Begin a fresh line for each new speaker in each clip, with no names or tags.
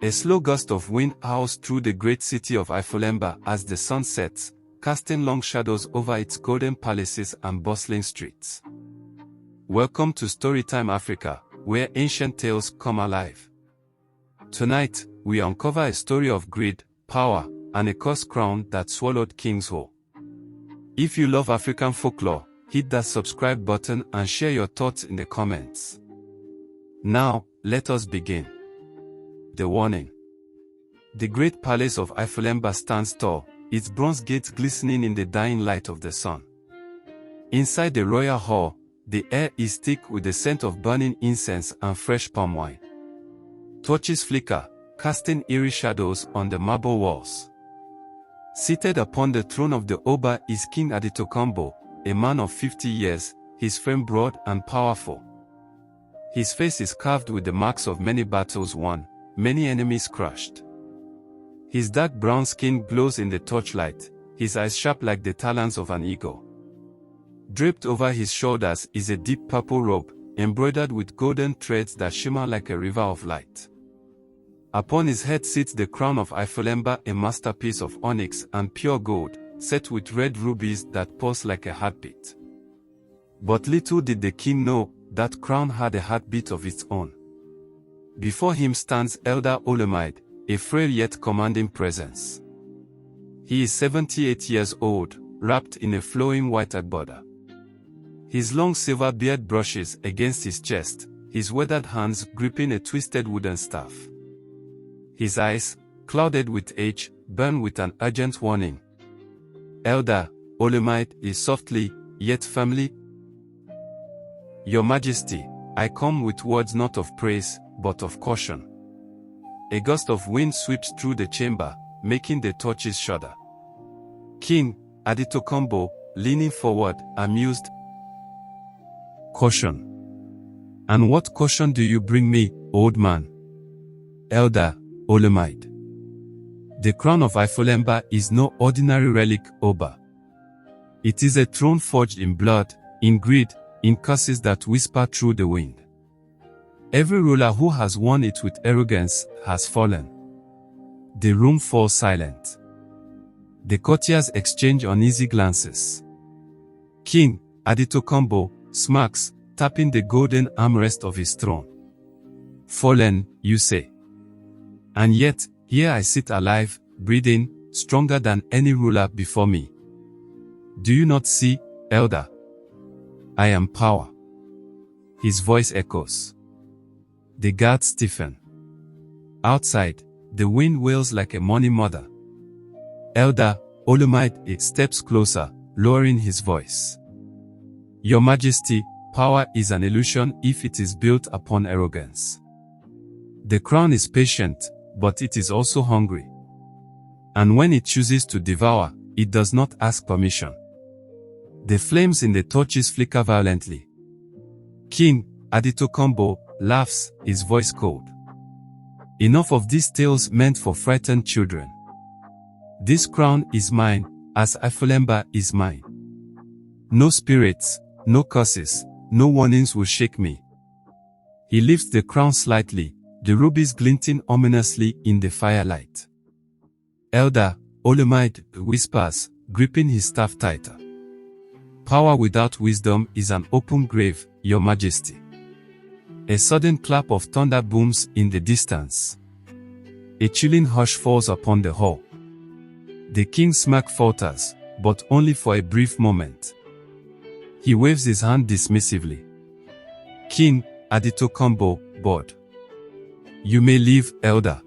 A slow gust of wind howls through the great city of Ifolemba as the sun sets, casting long shadows over its golden palaces and bustling streets. Welcome to Storytime Africa, where ancient tales come alive. Tonight, we uncover a story of greed, power, and a cursed crown that swallowed kings whole. If you love African folklore, hit that subscribe button and share your thoughts in the comments. Now, let us begin. The warning. The great palace of Ifolemba stands tall, its bronze gates glistening in the dying light of the sun. Inside the royal hall, the air is thick with the scent of burning incense and fresh palm wine. Torches flicker, casting eerie shadows on the marble walls. Seated upon the throne of the Oba is King Aditokombo, a man of 50 years, his frame broad and powerful. His face is carved with the marks of many battles won, many enemies crushed. His dark brown skin glows in the torchlight, his eyes sharp like the talons of an eagle. Draped over his shoulders is a deep purple robe, embroidered with golden threads that shimmer like a river of light. Upon his head sits the crown of Ifolemba, a masterpiece of onyx and pure gold, set with red rubies that pulse like a heartbeat. But little did the king know, that crown had a heartbeat of its own. Before him stands Elder Olemide, a frail yet commanding presence. He is 78 years old, wrapped in a flowing white agbada. His long silver beard brushes against his chest, his weathered hands gripping a twisted wooden staff. His eyes, clouded with age, burn with an urgent warning. Elder Olemide is softly, yet firmly. Your Majesty, I come with words not of praise, but of caution. A gust of wind sweeps through the chamber, making the torches shudder. King Aditokombo, leaning forward, amused. Caution. And what caution do you bring me, old man? Elder Olemide. The crown of Ifolemba is no ordinary relic, Oba. It is a throne forged in blood, in greed, in curses that whisper through the wind. Every ruler who has won it with arrogance has fallen. The room falls silent. The courtiers exchange uneasy glances. King Aditokombo smirks, tapping the golden armrest of his throne. Fallen, you say? And yet, here I sit alive, breathing, stronger than any ruler before me. Do you not see, Elder? I am power. His voice echoes. The guards stiffen. Outside, the wind wails like a mourning mother. Elder Olemide steps closer, lowering his voice. Your Majesty, power is an illusion if it is built upon arrogance. The crown is patient, but it is also hungry. And when it chooses to devour, it does not ask permission. The flames in the torches flicker violently. King Aditokombo laughs, his voice cold. Enough of these tales meant for frightened children. This crown is mine, as Ifolemba is mine. No spirits, no curses, no warnings will shake me. He lifts the crown slightly, the rubies glinting ominously in the firelight. Elder Olemide whispers, gripping his staff tighter. Power without wisdom is an open grave, Your Majesty. A sudden clap of thunder booms in the distance. A chilling hush falls upon the hall. The king's smirk falters, but only for a brief moment. He waves his hand dismissively. King Aditokombo bowed. You may leave, Elder.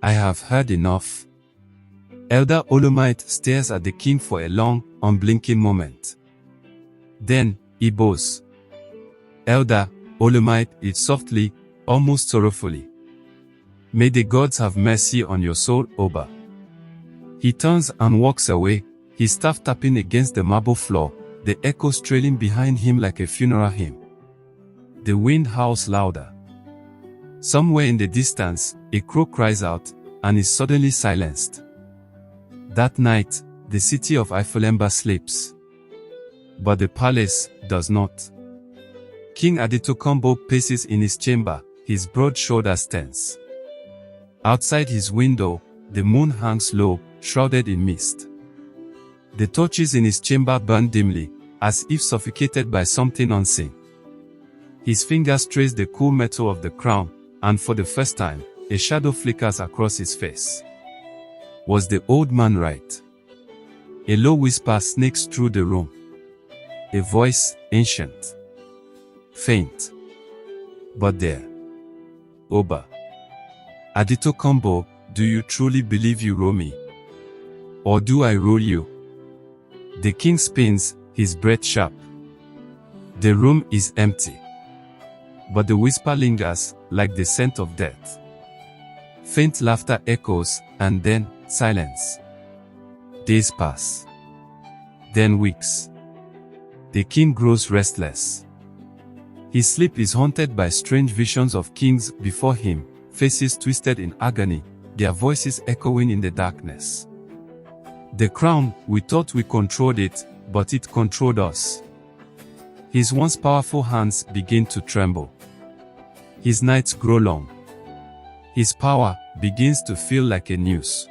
I have heard enough. Elder Olemide stares at the king for a long, unblinking moment. Then, he bows. Elder Olemide is softly, almost sorrowfully. May the gods have mercy on your soul, Oba. He turns and walks away, his staff tapping against the marble floor, the echoes trailing behind him like a funeral hymn. The wind howls louder. Somewhere in the distance, a crow cries out, and is suddenly silenced. That night, the city of Ifolemba sleeps. But the palace does not. King Aditokombo paces in his chamber, his broad shoulders tense. Outside his window, the moon hangs low, shrouded in mist. The torches in his chamber burn dimly, as if suffocated by something unseen. His fingers trace the cool metal of the crown, and for the first time, a shadow flickers across his face. Was the old man right? A low whisper snakes through the room. A voice, ancient, faint, but there. Oba. Adito Kombo, do you truly believe you rule me? Or do I rule you? The king spins, his breath sharp. The room is empty. But the whisper lingers, like the scent of death. Faint laughter echoes, and then, silence. Days pass. Then weeks. The king grows restless. His sleep is haunted by strange visions of kings before him, faces twisted in agony, their voices echoing in the darkness. The crown, we thought we controlled it, but it controlled us. His once powerful hands begin to tremble. His nights grow long. His power begins to feel like a noose.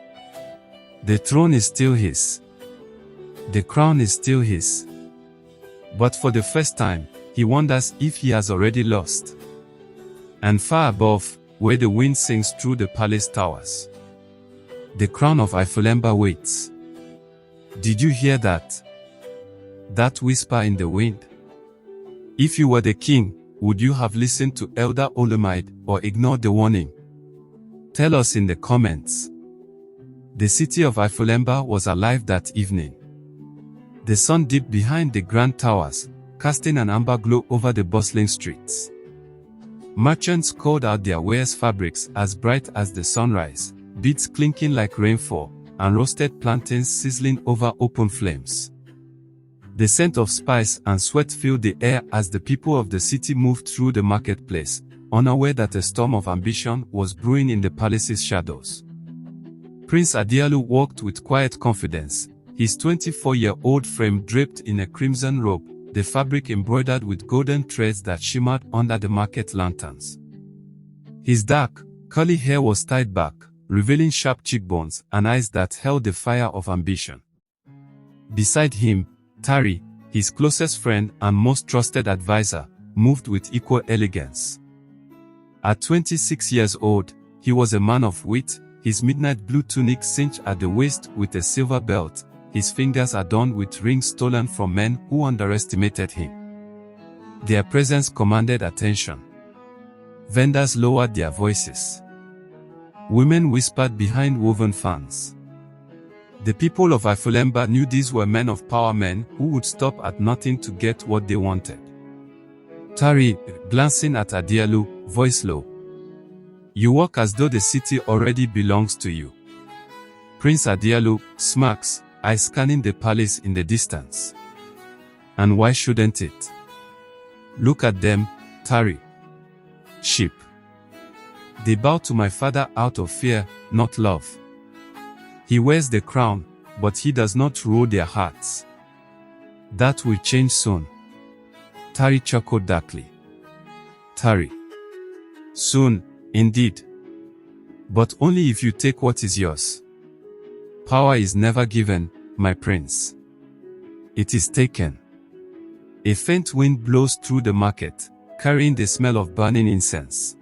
The throne is still his. The crown is still his. But for the first time, he wonders if he has already lost. And far above, where the wind sings through the palace towers, the crown of Ifolemba waits. Did you hear that? That whisper in the wind? If you were the king, would you have listened to Elder Olamide or ignored the warning? Tell us in the comments. The city of Ifolemba was alive that evening. The sun dipped behind the grand towers, casting an amber glow over the bustling streets. Merchants called out their wares, fabrics as bright as the sunrise, beads clinking like rainfall, and roasted plantains sizzling over open flames. The scent of spice and sweat filled the air as the people of the city moved through the marketplace, unaware that a storm of ambition was brewing in the palace's shadows. Prince Adialu walked with quiet confidence, his 24-year-old frame draped in a crimson robe, the fabric embroidered with golden threads that shimmered under the market lanterns. His dark, curly hair was tied back, revealing sharp cheekbones and eyes that held the fire of ambition. Beside him, Tari, his closest friend and most trusted advisor, moved with equal elegance. At 26 years old, he was a man of wit, his midnight blue tunic cinched at the waist with a silver belt, his fingers adorned with rings stolen from men who underestimated him. Their presence commanded attention. Vendors lowered their voices. Women whispered behind woven fans. The people of Ifolemba knew these were men of power, men who would stop at nothing to get what they wanted. Tari, glancing at Adialu, voice low. You walk as though the city already belongs to you. Prince Adialu smirks, eyes scanning the palace in the distance. And why shouldn't it? Look at them, Tari. Sheep. They bow to my father out of fear, not love. He wears the crown, but he does not rule their hearts. That will change soon. Tari chuckled darkly. Tari. Soon, indeed. But only if you take what is yours. Power is never given, my prince. It is taken. A faint wind blows through the market, carrying the smell of burning incense.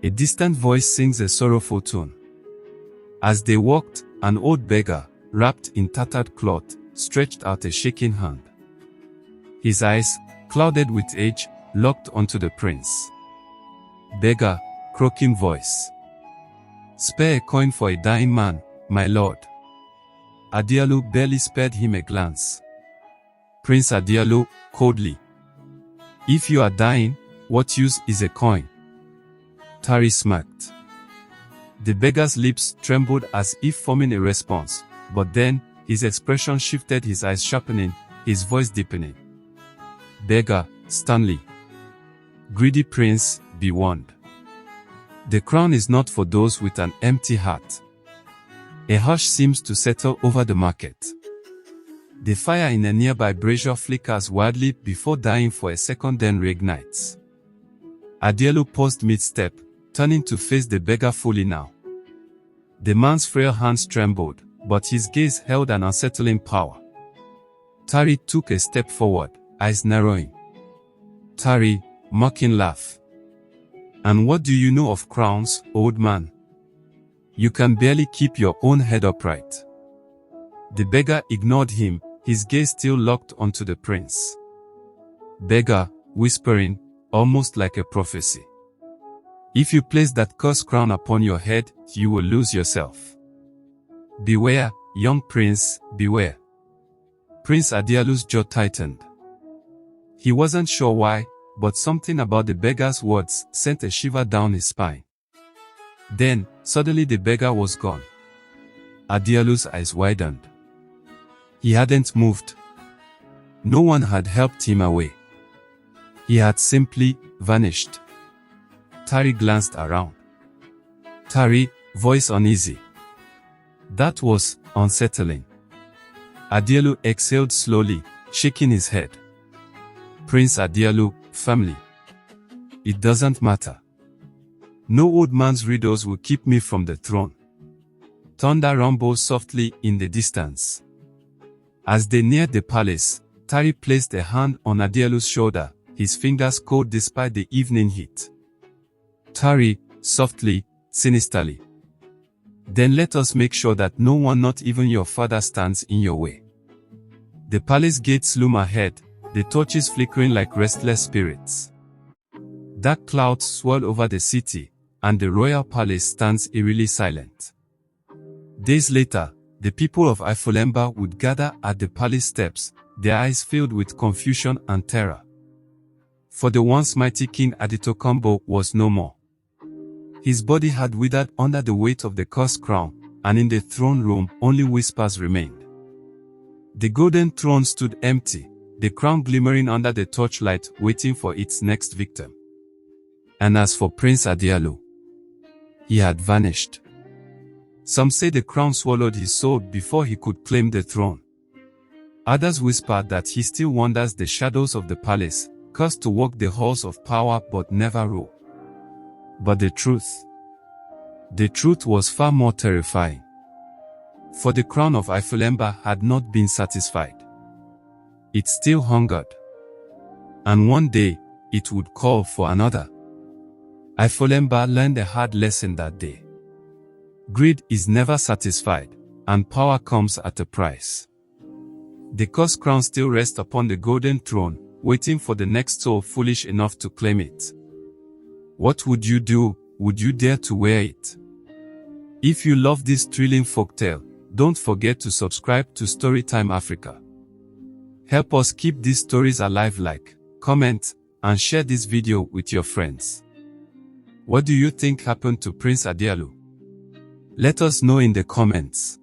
A distant voice sings a sorrowful tune. As they walked, an old beggar, wrapped in tattered cloth, stretched out a shaking hand. His eyes, clouded with age, locked onto the prince. Beggar, croaking voice. Spare a coin for a dying man, my lord. Adialu barely spared him a glance. Prince Adialu, coldly. If you are dying, what use is a coin? Tari smirked. The beggar's lips trembled as if forming a response, but then, his expression shifted, his eyes sharpening, his voice deepening. Beggar, sternly. Greedy prince, be warned. The crown is not for those with an empty heart. A hush seems to settle over the market. The fire in a nearby brazier flickers wildly before dying for a second, then reignites. Adielu paused mid-step, turning to face the beggar fully now. The man's frail hands trembled, but his gaze held an unsettling power. Tari took a step forward, eyes narrowing. Tari, mocking laugh. And what do you know of crowns, old man? You can barely keep your own head upright. The beggar ignored him, his gaze still locked onto the prince. Beggar, whispering, almost like a prophecy. If you place that cursed crown upon your head, you will lose yourself. Beware, young prince, beware. Prince Adialu's jaw tightened. He wasn't sure why, but something about the beggar's words sent a shiver down his spine. Then, suddenly the beggar was gone. Adialu's eyes widened. He hadn't moved. No one had helped him away. He had simply vanished. Tari glanced around. Tari, voice uneasy. That was unsettling. Adialu exhaled slowly, shaking his head. Prince Adialu, family. It doesn't matter. No old man's riddles will keep me from the throne. Thunder rumbled softly in the distance. As they neared the palace, Tari placed a hand on Adialu's shoulder, his fingers cold despite the evening heat. Tari, softly, sinisterly. Then let us make sure that no one, not even your father, stands in your way. The palace gates loom ahead, the torches flickering like restless spirits. Dark clouds swirl over the city, and the royal palace stands eerily silent. Days later, the people of Ifolemba would gather at the palace steps, their eyes filled with confusion and terror. For the once mighty King Aditokombo was no more. His body had withered under the weight of the cursed crown, and in the throne room only whispers remained. The golden throne stood empty, the crown glimmering under the torchlight, waiting for its next victim. And as for Prince Adialu, he had vanished. Some say the crown swallowed his soul before he could claim the throne. Others whispered that he still wanders the shadows of the palace, cursed to walk the halls of power but never rule. But the truth was far more terrifying. For the crown of Ifolemba had not been satisfied. It still hungered. And one day, it would call for another. Ifolemba learned a hard lesson that day. Greed is never satisfied, and power comes at a price. The cursed crown still rests upon the golden throne, waiting for the next soul foolish enough to claim it. What would you do? Would you dare to wear it? If you love this thrilling folktale, don't forget to subscribe to Storytime Africa. Help us keep these stories alive. Like, comment, and share this video with your friends. What do you think happened to Prince Adialu? Let us know in the comments.